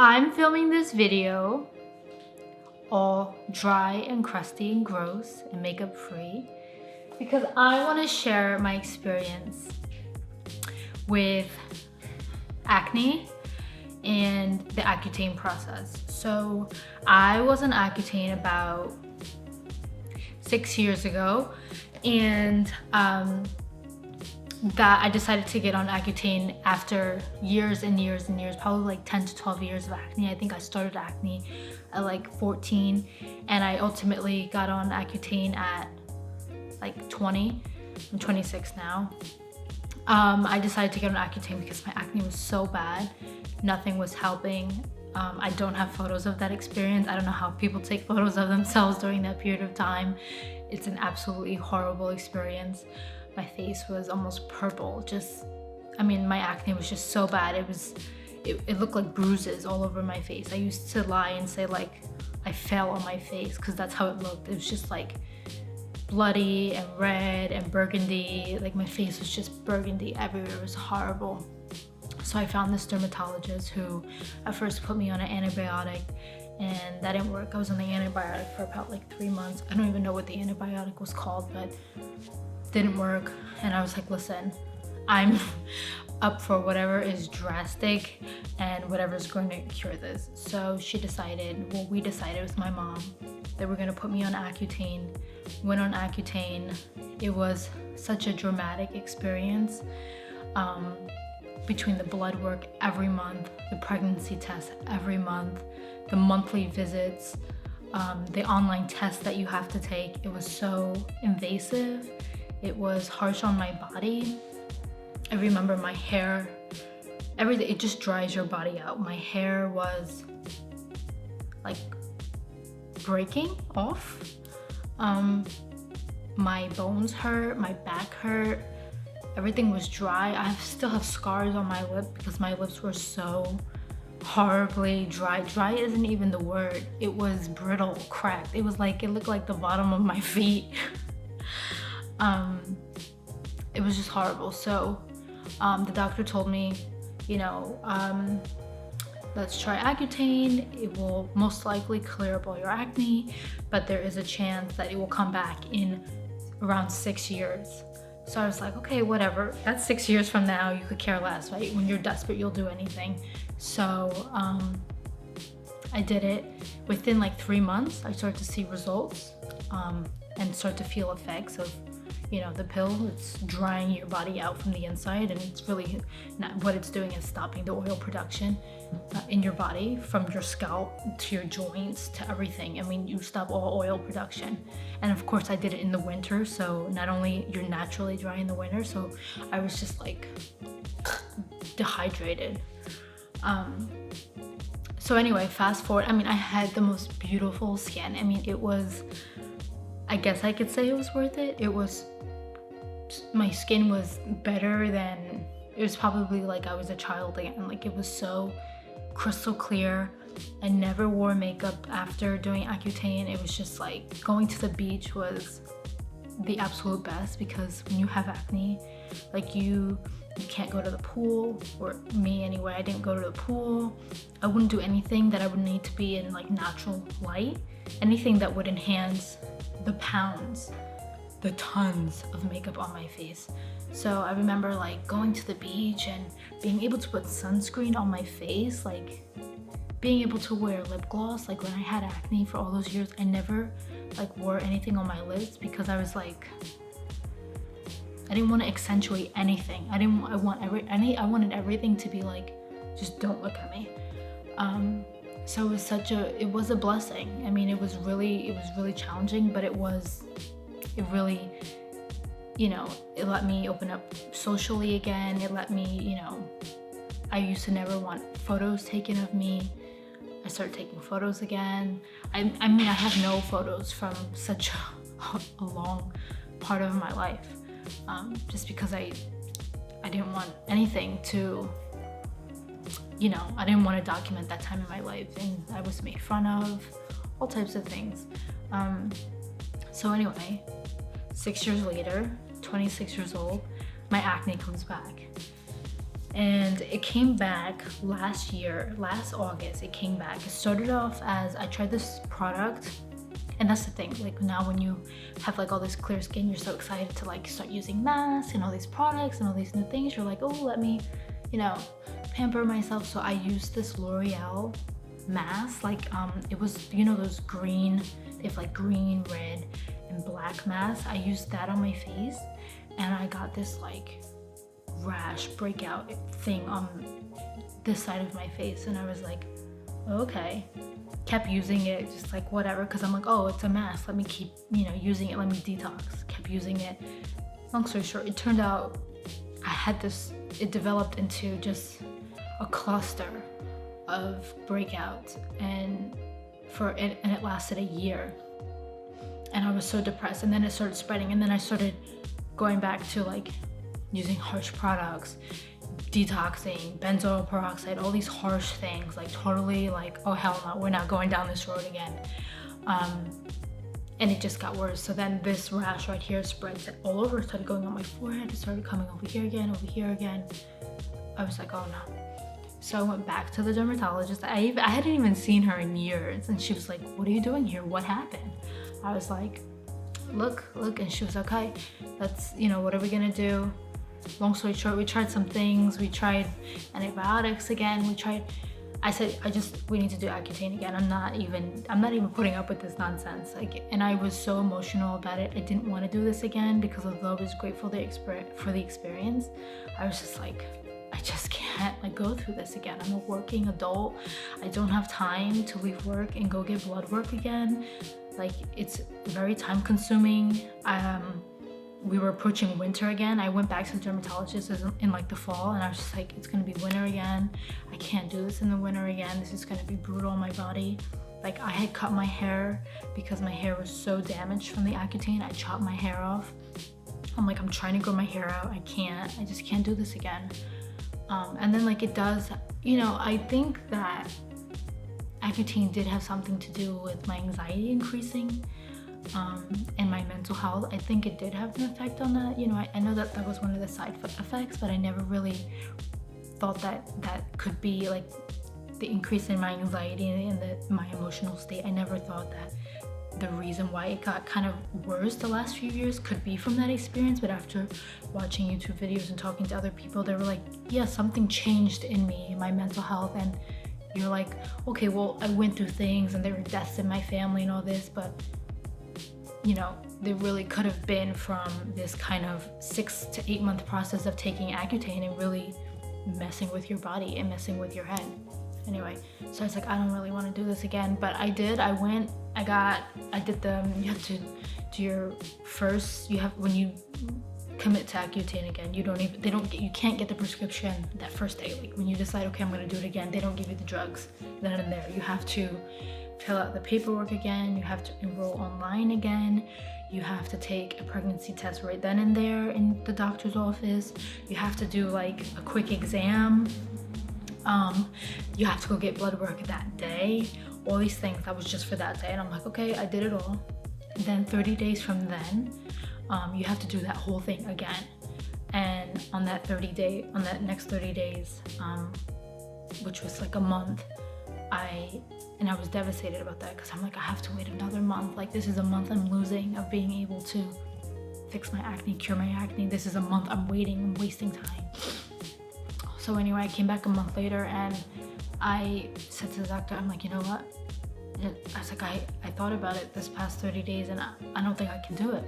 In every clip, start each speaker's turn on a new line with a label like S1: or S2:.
S1: I'm filming this video all dry and crusty and gross and makeup free because I want to share my experience with acne and the Accutane process. So I was on Accutane about 6 years ago, and that I decided to get on Accutane after years and years and years, probably like 10 to 12 years of acne. I think I started acne at like 14, and I ultimately got on Accutane at like 20. I'm 26 now. I decided to get on Accutane because my acne was so bad. Nothing was helping. I don't have photos of that experience. I don't know how people take photos of themselves during that period of time. It's an absolutely horrible experience. My face was almost purple. My acne was just so bad. It looked like bruises all over my face. I used to lie and say like I fell on my face because that's how it looked. It was just like bloody and red and burgundy. Like my face was just burgundy everywhere. It was horrible. So I found this dermatologist who at first put me on an antibiotic, and that didn't work. I was on the antibiotic for about like 3 months. I don't even know what the antibiotic was called, but didn't work. And I was like, listen, I'm up for whatever is drastic and whatever's going to cure this. So we decided with my mom that we're gonna put me on Accutane. Went on Accutane. It was such a dramatic experience. Between the blood work every month, the pregnancy test every month, the monthly visits, the online test that you have to take, it was so invasive. It was harsh on my body. I remember my hair, everything, it just dries your body out. My hair was like breaking off. My bones hurt, my back hurt, everything was dry. I still have scars on my lip because my lips were so horribly dry. Dry isn't even the word. It was brittle, cracked. It looked like the bottom of my feet. It was just horrible. So the doctor told me, let's try Accutane. It will most likely clear up all your acne, but there is a chance that it will come back in around 6 years. So I was like, okay, whatever. That's 6 years from now. You could care less, right? When you're desperate, you'll do anything. So I did it. Within like 3 months, I started to see results and start to feel effects of, the pill. It's drying your body out from the inside, and it's really not, what it's doing is stopping the oil production in your body, from your scalp to your joints to everything. You stop all oil production. And of course I did it in the winter, so not only you're naturally dry in the winter, so I was just like dehydrated. So anyway, fast forward, I had the most beautiful skin. I guess I could say it was worth it. My skin was better than, it was probably like I was a child again. Like it was so crystal clear. I never wore makeup after doing Accutane. It was just like going to the beach was the absolute best, because when you have acne, like you can't go to the pool, or me anyway, I didn't go to the pool. I wouldn't do anything that I would need to be in like natural light, anything that would enhance the pounds, the tons of makeup on my face. So I remember like going to the beach and being able to put sunscreen on my face, like being able to wear lip gloss. Like when I had acne for all those years, I never like wore anything on my lips because I was like, I didn't want to accentuate anything. I wanted everything to be like, just don't look at me. So it was a blessing. It was really challenging, but it really, it let me open up socially again. It let me, I used to never want photos taken of me. I started taking photos again. I have no photos from such a long part of my life, just because I didn't want anything to, I didn't want to document that time in my life, and I was made fun of, all types of things. So anyway, 6 years later, 26 years old, my acne comes back. and it came back last August. It came back. It started off as I tried this product, and that's the thing, like now when you have like all this clear skin, you're so excited to like start using masks and all these products and all these new things. You're like, oh, let me, you know, pamper myself. So I used this L'Oreal mask, like it was, you know, those green, they have like green, red and black masks. I used that on my face, and I got this like rash breakout thing on this side of my face, and I was like, okay. Kept using it, just like whatever, because I'm like, oh, it's a mask, let me keep, you know, using it, let me detox. Kept using it. Long story short, it turned out I had this, it developed into just a cluster of breakouts, and it lasted a year, and I was so depressed. And then it started spreading, and then I started going back to like using harsh products, detoxing, benzoyl peroxide, all these harsh things, like totally like, oh hell no, we're not going down this road again. And it just got worse. So then this rash right here spread all over. It started going on my forehead, it started coming over here again. I was like, oh no. So I went back to the dermatologist. I hadn't even seen her in years, and she was like, what are you doing here? What happened? I was like, look, and she was like, okay, let's, you know, what are we gonna do? Long story short, we tried some things. We tried antibiotics again. I said, we need to do Accutane again. I'm not even putting up with this nonsense. Like, and I was so emotional about it. I didn't want to do this again, because although I was grateful for the experience, I was just like, I just can't like go through this again. I'm a working adult. I don't have time to leave work and go get blood work again. Like, it's very time consuming. We were approaching winter again. I went back to the dermatologist in like the fall, and I was just like, it's gonna be winter again. I can't do this in the winter again. This is gonna be brutal on my body. Like, I had cut my hair because my hair was so damaged from the Accutane. I chopped my hair off. I'm like, I'm trying to grow my hair out. I just can't do this again. And then like it does, you know, I think that Accutane did have something to do with my anxiety increasing. And my mental health. I think it did have an effect on that. You know, I know that was one of the side effects, but I never really thought that could be like the increase in my anxiety and my emotional state. I never thought that the reason why it got kind of worse the last few years could be from that experience. But after watching YouTube videos and talking to other people, they were like, yeah, something changed in me, my mental health. And you're like, okay, well, I went through things and there were deaths in my family and all this, but you know, they really could have been from this kind of 6 to 8 month process of taking Accutane and really messing with your body and messing with your head. Anyway, so I was like, I don't really want to do this again, but I did. I did you have to do your first, when you commit to Accutane again, you can't get the prescription that first day. Like when you decide, okay, I'm going to do it again, they don't give you the drugs then and there. You have to fill out the paperwork again, you have to enroll online again, you have to take a pregnancy test right then and there in the doctor's office, you have to do like a quick exam, you have to go get blood work that day, all these things. That was just for that day, and I'm like, okay, I did it all. And then 30 days from then, you have to do that whole thing again. And on that next 30 days, which was like a month, I was devastated about that, because I'm like, I have to wait another month. Like, this is a month I'm losing of being able to fix my acne, cure my acne. This is a month I'm waiting, I'm wasting time. So anyway, I came back a month later, and I said to the doctor, I'm like, you know what? I was like, I thought about it this past 30 days, and I don't think I can do it.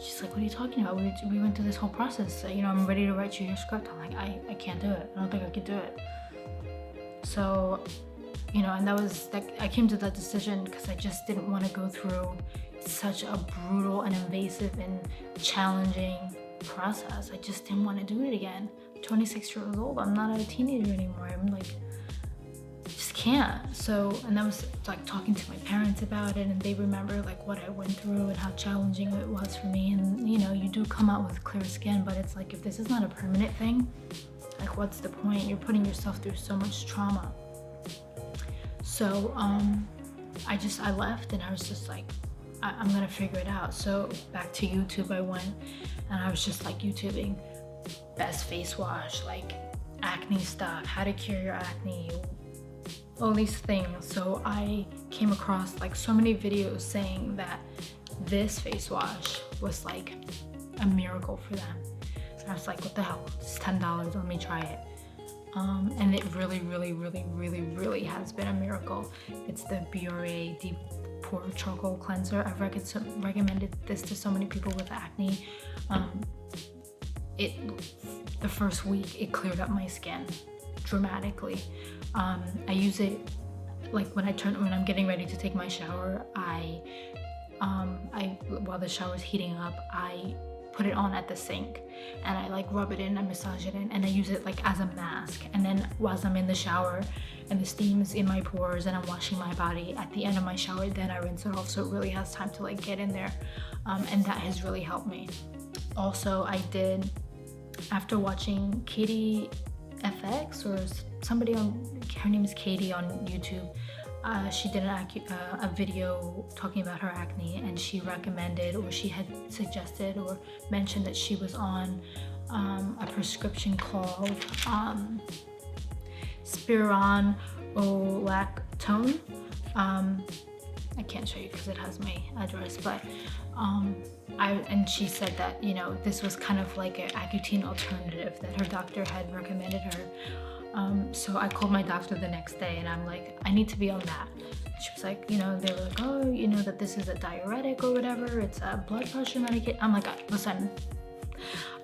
S1: She's like, what are you talking about? We went through this whole process. You know, I'm ready to write you your script. I'm like, I can't do it. I don't think I could do it. So, you know, and I came to that decision because I just didn't want to go through such a brutal and invasive and challenging process. I just didn't want to do it again. I'm 26 years old. I'm not a teenager anymore. I'm like, just can't. So, and I was like talking to my parents about it, and they remember like what I went through and how challenging it was for me. And you know, you do come out with clear skin, but it's like, if this is not a permanent thing, like what's the point? You're putting yourself through so much trauma. So I left, and I was just like, I'm gonna figure it out. So back to YouTube I went, and I was just like YouTubing best face wash, like acne stuff, how to cure your acne, all these things. So I came across like so many videos saying that this face wash was like a miracle for them. So I was like, what the hell, it's $10, let me try it. And it really has been a miracle. It's the Biore Deep Pore Charcoal Cleanser. I've recommended this to so many people with acne. The first week it cleared up my skin dramatically. I use it like when I'm getting ready to take my shower. I while the shower's heating up, I put it on at the sink and I like rub it in, I massage it in, and I use it like as a mask. And then whilst I'm in the shower and the steam is in my pores and I'm washing my body, at the end of my shower, then I rinse it off, so it really has time to like get in there. And that has really helped me. Also, I did, after watching Katie FX or somebody on, her name is Katie on YouTube, she did a video talking about her acne, and she recommended, or she had suggested or mentioned that she was on a prescription called spironolactone. I can't show you because it has my address, but and she said that, you know, this was kind of like an Accutane alternative that her doctor had recommended her. So I called my doctor the next day and I'm like, I need to be on that. She was like, you know, they were like, oh, you know, that this is a diuretic or whatever, it's a blood pressure medication. I'm like, listen,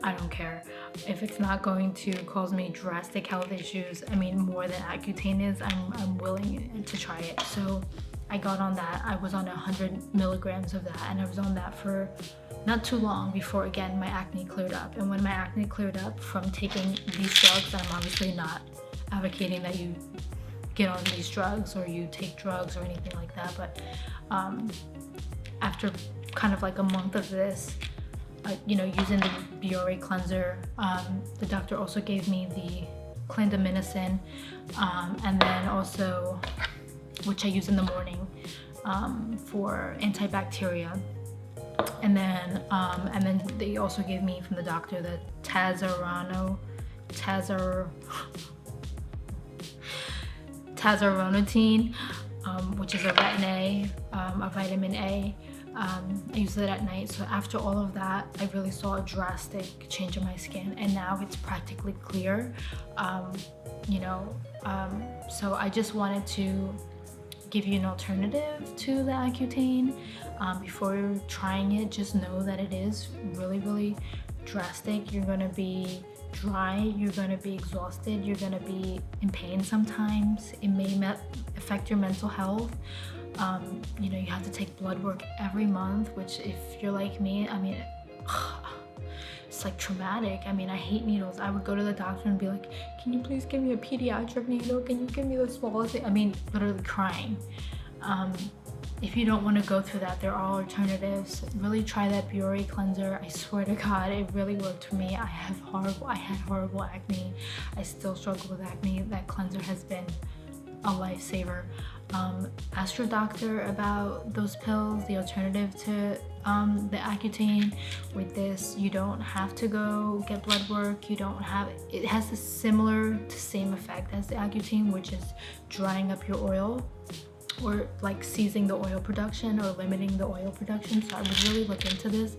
S1: I don't care. If it's not going to cause me drastic health issues, I mean, more than Accutane is, I'm willing to try it. So I got on that. I was on 100 milligrams of that, and I was on that for not too long before, again, my acne cleared up. And when my acne cleared up from taking these drugs, I'm obviously not advocating that you get on these drugs or you take drugs or anything like that, but after kind of like a month of this, you know, using the Biore cleanser, the doctor also gave me the clindamycin, and then also, which I use in the morning for antibacterial. And then they also gave me from the doctor the tazaronotine, which is a retin-A, a vitamin A. I use it at night. So after all of that, I really saw a drastic change in my skin, and now it's practically clear. You know, so I just wanted to give you an alternative to the Accutane. Before you're trying it, just know that it is really drastic. You're gonna be dry, you're gonna be exhausted, you're gonna be in pain sometimes. It may affect your mental health. You know, you have to take blood work every month, which if you're like me, I mean, it's like traumatic. I mean, I hate needles. I would go to the doctor and be like, can you please give me a pediatric needle? Can you give me the smallest thing? I mean, literally crying. If you don't want to go through that, there are alternatives. Really try that Biore cleanser. I swear to God, it really worked for me. I had horrible acne. I still struggle with acne. That cleanser has been a lifesaver. Ask your doctor about those pills, the alternative to the Accutane. With this, you don't have to go get blood work. You don't have, it has the same effect as the Accutane, which is drying up your oil, or like seizing the oil production or limiting the oil production. So I would really look into this.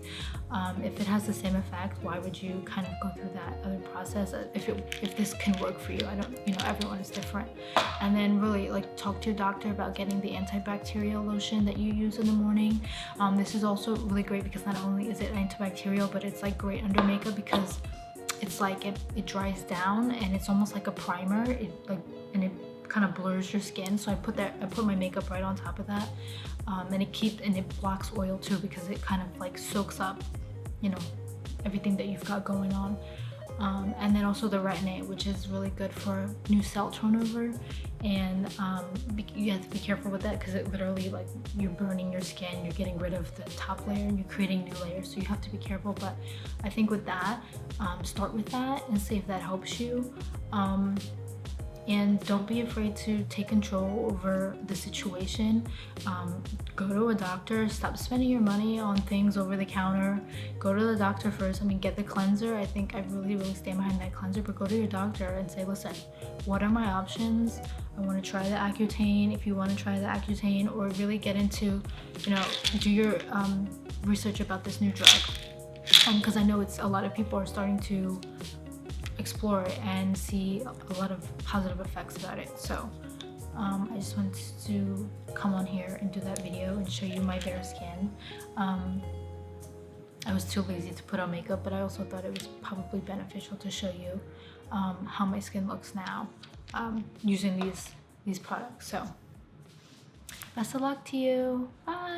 S1: If it has the same effect, why would you kind of go through that other process? If this can work for you, I don't, you know, everyone is different. And then really like talk to your doctor about getting the antibacterial lotion that you use in the morning. This is also really great because not only is it antibacterial, but it's like great under makeup because it's like it dries down and it's almost like a primer. It kind of blurs your skin. So I put my makeup right on top of that, and it blocks oil too because it kind of like soaks up, you know, everything that you've got going on. And then also the retin-A, which is really good for new cell turnover, and you have to be careful with that because it literally, like, you're burning your skin, you're getting rid of the top layer and you're creating new layers, so you have to be careful. But I think with that, start with that and see if that helps you. and don't be afraid to take control over the situation. Go to a doctor. Stop spending your money on things over the counter. Go to the doctor first. I mean, get the cleanser. I think I really stand behind that cleanser, but go to your doctor and say, listen, what are my options? I want to try the Accutane. If you want to try the Accutane, or really get into, you know, do your research about this new drug, because I know it's a lot of people are starting to explore it and see a lot of positive effects about it. So I just wanted to come on here and do that video and show you my bare skin. I was too lazy to put on makeup, but I also thought it was probably beneficial to show you how my skin looks now using these products. So best of luck to you. Bye.